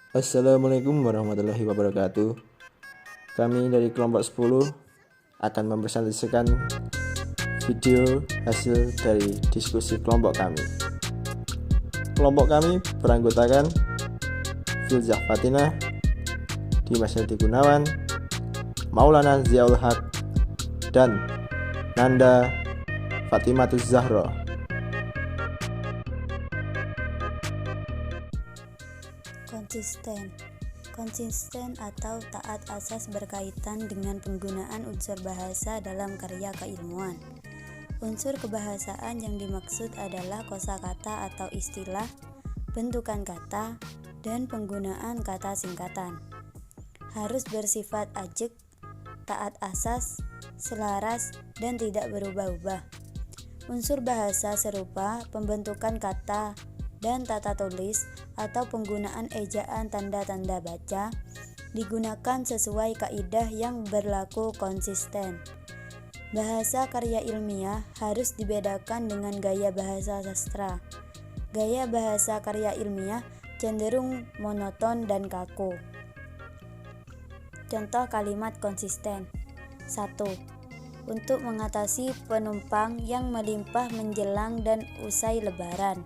Assalamualaikum warahmatullahi wabarakatuh. Kami dari kelompok 10 akan mempresentasikan video hasil dari diskusi kelompok kami. Kelompok kami beranggotakan Filzah Fatinah, Dimas Hadi Gunawan, Maulana Ziaul Haq, dan Nanda Fatimatuz Zahra. Konsisten atau taat asas berkaitan dengan penggunaan unsur bahasa dalam karya keilmuan. Unsur kebahasaan yang dimaksud adalah kosakata atau istilah, bentukan kata, dan penggunaan kata singkatan. Harus bersifat ajeg, taat asas, selaras, dan tidak berubah-ubah. Unsur bahasa serupa pembentukan kata dan tata tulis atau penggunaan ejaan tanda-tanda baca digunakan sesuai kaidah yang berlaku konsisten. Bahasa karya ilmiah harus dibedakan dengan gaya bahasa sastra. Gaya bahasa karya ilmiah cenderung monoton dan kaku. Contoh kalimat konsisten. 1. Untuk mengatasi penumpang yang melimpah menjelang dan usai lebaran,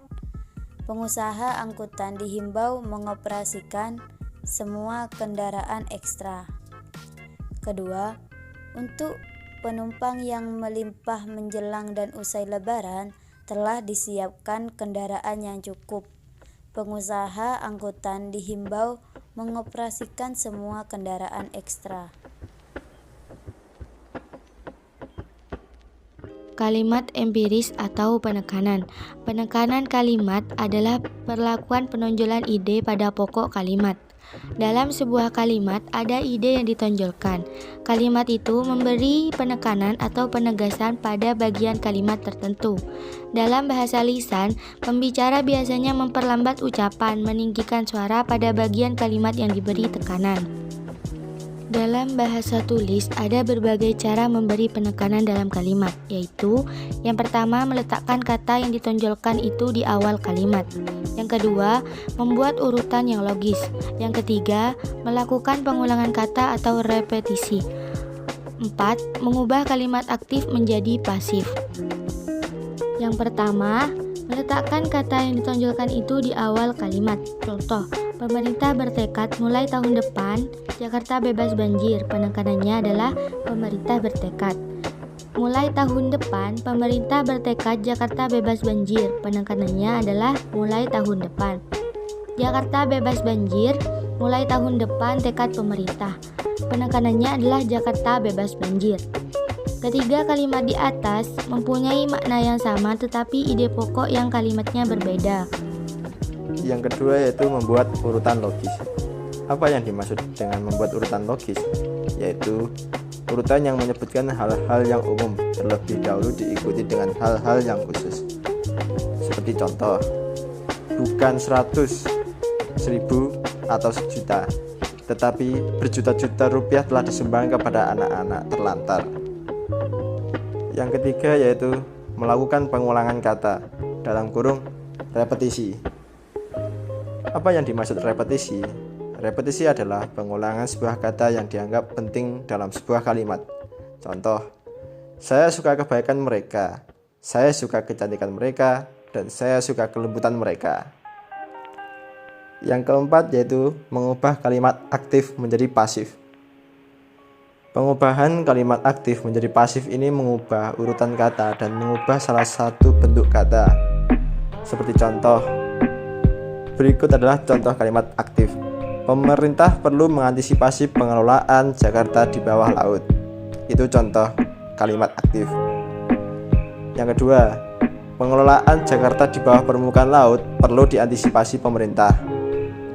pengusaha angkutan dihimbau mengoperasikan semua kendaraan ekstra. Kedua, untuk penumpang yang melimpah menjelang dan usai lebaran telah disiapkan kendaraan yang cukup. Pengusaha angkutan dihimbau mengoperasikan semua kendaraan ekstra. Kalimat empiris atau penekanan. Penekanan kalimat adalah perlakuan penonjolan ide pada pokok kalimat. Dalam sebuah kalimat ada ide yang ditonjolkan. Kalimat itu memberi penekanan atau penegasan pada bagian kalimat tertentu. Dalam bahasa lisan, pembicara biasanya memperlambat ucapan, meninggikan suara pada bagian kalimat yang diberi tekanan. Dalam bahasa tulis, ada berbagai cara memberi penekanan dalam kalimat, yaitu yang pertama, meletakkan kata yang ditonjolkan itu di awal kalimat. Yang kedua, membuat urutan yang logis. Yang ketiga, melakukan pengulangan kata atau repetisi. 4. Mengubah kalimat aktif menjadi pasif. Yang pertama, meletakkan kata yang ditonjolkan itu di awal kalimat. Contoh, pemerintah bertekad mulai tahun depan Jakarta bebas banjir. Penekanannya adalah pemerintah bertekad. Mulai tahun depan pemerintah bertekad Jakarta bebas banjir. Penekanannya adalah mulai tahun depan. Jakarta bebas banjir mulai tahun depan tekad pemerintah. Penekanannya adalah Jakarta bebas banjir. Ketiga kalimat di atas mempunyai makna yang sama tetapi ide pokok yang kalimatnya berbeda. Yang kedua yaitu membuat urutan logis. Apa yang dimaksud dengan membuat urutan logis? Yaitu urutan yang menyebutkan hal-hal yang umum terlebih dahulu diikuti dengan hal-hal yang khusus. Seperti contoh, bukan 100, 1000, atau 1 juta, tetapi berjuta-juta rupiah telah disumbangkan kepada anak-anak terlantar. Yang ketiga yaitu melakukan pengulangan kata, dalam kurung repetisi. Apa yang dimaksud repetisi? Repetisi adalah pengulangan sebuah kata yang dianggap penting dalam sebuah kalimat. Contoh, saya suka kebaikan mereka, saya suka kecantikan mereka, dan saya suka kelembutan mereka. Yang keempat yaitu mengubah kalimat aktif menjadi pasif. Pengubahan kalimat aktif menjadi pasif ini mengubah urutan kata dan mengubah salah satu bentuk kata. Seperti contoh, berikut adalah contoh kalimat aktif. Pemerintah perlu mengantisipasi pengelolaan Jakarta di bawah laut. Itu contoh kalimat aktif. Yang kedua, pengelolaan Jakarta di bawah permukaan laut perlu diantisipasi pemerintah.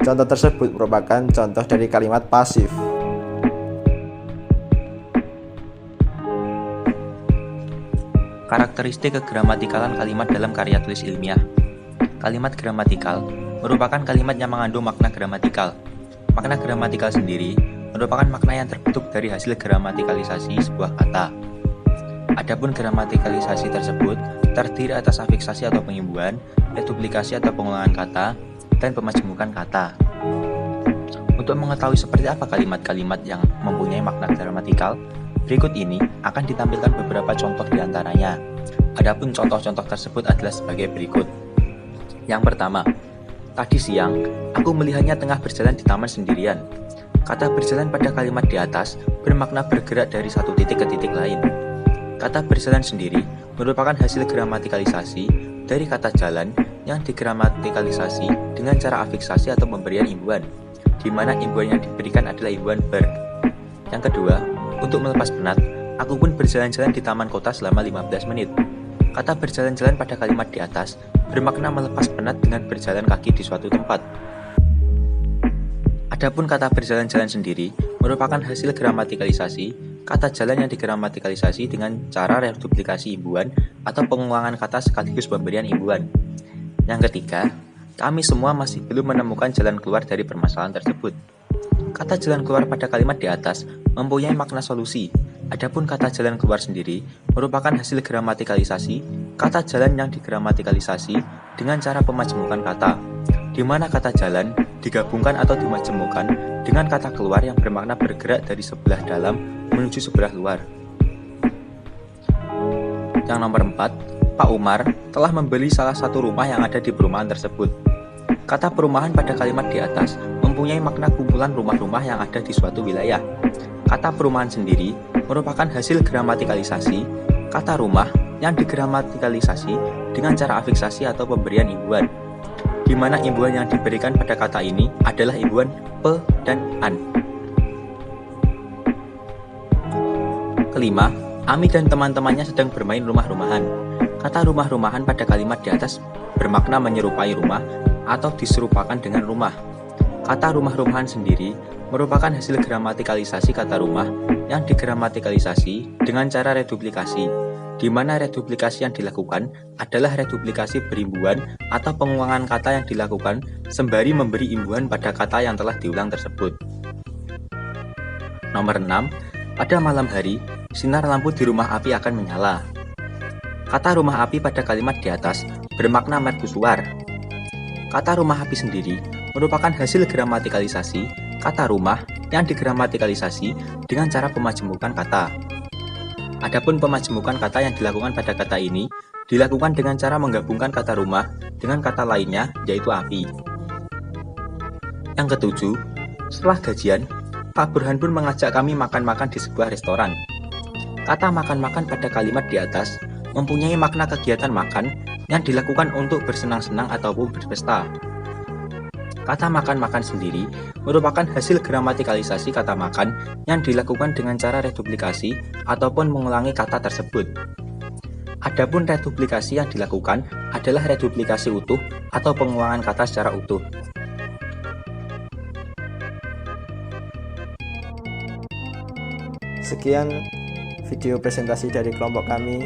Contoh tersebut merupakan contoh dari kalimat pasif. Karakteristik kegramatikalan kalimat dalam karya tulis ilmiah. Kalimat gramatikal merupakan kalimat yang mengandung makna gramatikal. Makna gramatikal sendiri merupakan makna yang terbentuk dari hasil gramatikalisasi sebuah kata. Adapun gramatikalisasi tersebut terdiri atas afiksasi atau pengimbuhan, deduplikasi atau pengulangan kata, dan pemajmukan kata. Untuk mengetahui seperti apa kalimat-kalimat yang mempunyai makna gramatikal, berikut ini akan ditampilkan beberapa contoh di antaranya. Adapun contoh-contoh tersebut adalah sebagai berikut. Yang pertama, tadi siang, aku melihatnya tengah berjalan di taman sendirian. Kata berjalan pada kalimat di atas bermakna bergerak dari satu titik ke titik lain. Kata berjalan sendiri merupakan hasil gramatikalisasi dari kata jalan yang digramatikalisasi dengan cara afiksasi atau pemberian imbuhan, di mana imbuhan yang diberikan adalah imbuhan ber. Yang kedua, untuk melepas penat, aku pun berjalan-jalan di taman kota selama 15 menit. Kata berjalan-jalan pada kalimat di atas bermakna melepas penat dengan berjalan kaki di suatu tempat. Adapun kata berjalan-jalan sendiri merupakan hasil gramatikalisasi kata jalan yang digramatikalisasi dengan cara reduplikasi imbuhan atau pengulangan kata sekaligus pemberian imbuhan. Yang ketiga, kami semua masih belum menemukan jalan keluar dari permasalahan tersebut. Kata jalan keluar pada kalimat di atas mempunyai makna solusi. Adapun kata jalan keluar sendiri merupakan hasil gramatikalisasi kata jalan yang digramatikalisasi dengan cara pemajmukan kata, di mana kata jalan digabungkan atau dimajemukkan dengan kata keluar yang bermakna bergerak dari sebelah dalam menuju sebelah luar. Yang nomor 4, Pak Umar telah membeli salah satu rumah yang ada di perumahan tersebut. Kata perumahan pada kalimat di atas mempunyai makna kumpulan rumah-rumah yang ada di suatu wilayah. Kata perumahan sendiri merupakan hasil gramatikalisasi kata rumah yang digramatikalisasi dengan cara afiksasi atau pemberian imbuhan, di mana imbuhan yang diberikan pada kata ini adalah imbuhan pe dan an. Kelima, Ami dan teman-temannya sedang bermain rumah-rumahan. Kata rumah-rumahan pada kalimat di atas bermakna menyerupai rumah atau diserupakan dengan rumah. Kata rumah-rumahan sendiri merupakan hasil gramatikalisasi kata rumah yang digramatikalisasi dengan cara reduplikasi, di mana reduplikasi yang dilakukan adalah reduplikasi berimbuhan atau pengulangan kata yang dilakukan sembari memberi imbuhan pada kata yang telah diulang tersebut. Nomor 6, pada malam hari, sinar lampu di rumah api akan menyala. Kata rumah api pada kalimat di atas bermakna mercusuar. Kata rumah api sendiri merupakan hasil gramatikalisasi kata rumah yang digramatikalisasi dengan cara pemajemukan kata. Adapun pemajemukan kata yang dilakukan pada kata ini dilakukan dengan cara menggabungkan kata rumah dengan kata lainnya, yaitu api. Yang ketujuh, setelah gajian, Pak Burhan pun mengajak kami makan-makan di sebuah restoran. Kata makan-makan pada kalimat di atas mempunyai makna kegiatan makan yang dilakukan untuk bersenang-senang ataupun berpesta. Kata makan-makan sendiri merupakan hasil gramatikalisasi kata makan yang dilakukan dengan cara reduplikasi ataupun mengulangi kata tersebut. Adapun reduplikasi yang dilakukan adalah reduplikasi utuh atau pengulangan kata secara utuh. Sekian video presentasi dari kelompok kami.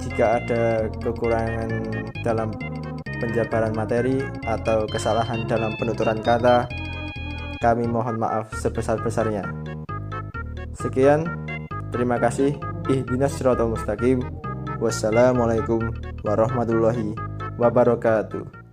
Jika ada kekurangan dalam penjabaran materi atau kesalahan dalam penuturan kata, kami mohon maaf sebesar-besarnya. Sekian, terima kasih. Ihdinas siratal mustaqim. Wassalamualaikum warahmatullahi wabarakatuh.